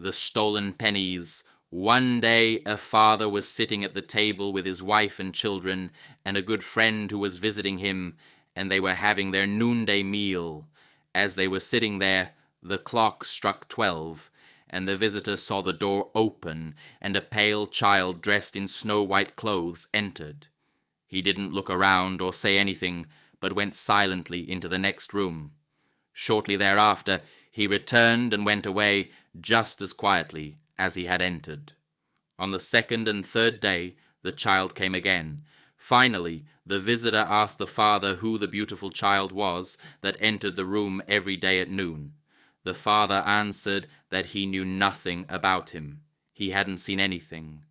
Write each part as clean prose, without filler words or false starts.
The Stolen Pennies. One day a father was sitting at the table with his wife and children, and a good friend who was visiting him, and they were having their noonday meal. As they were sitting there, the clock struck 12, and the visitor saw the door open, and a pale child dressed in snow-white clothes entered. He didn't look around or say anything, but went silently into the next room. Shortly thereafter, he returned and went away just as quietly as he had entered. On the second and third day, the child came again. Finally, the visitor asked the father who the beautiful child was that entered the room every day at noon. The father answered that he knew nothing about him. He hadn't seen anything.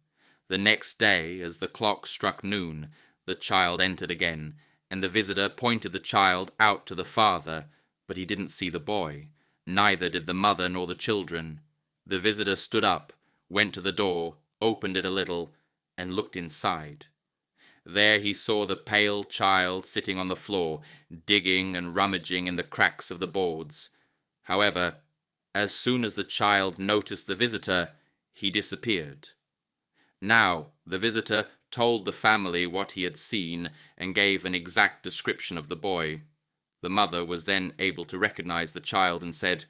The next day, as the clock struck noon, the child entered again, and the visitor pointed the child out to the father, but he didn't see the boy. Neither did the mother nor the children. The visitor stood up, went to the door, opened it a little, and looked inside. There he saw the pale child sitting on the floor, digging and rummaging in the cracks of the boards. However, as soon as the child noticed the visitor, he disappeared. Now, the visitor told the family what he had seen and gave an exact description of the boy. The mother was then able to recognize the child and said,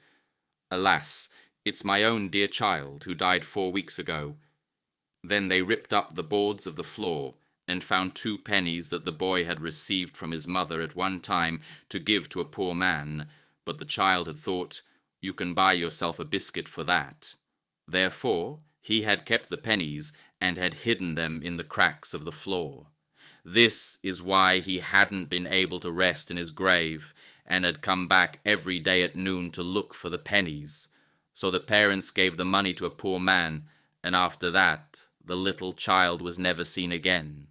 "Alas, it's my own dear child who died 4 weeks ago." Then they ripped up the boards of the floor and found 2 pennies that the boy had received from his mother at one time to give to a poor man, but the child had thought, "You can buy yourself a biscuit for that." Therefore, he had kept the pennies and had hidden them in the cracks of the floor. This is why he hadn't been able to rest in his grave, and had come back every day at noon to look for the pennies. So the parents gave the money to a poor man, and after that the little child was never seen again.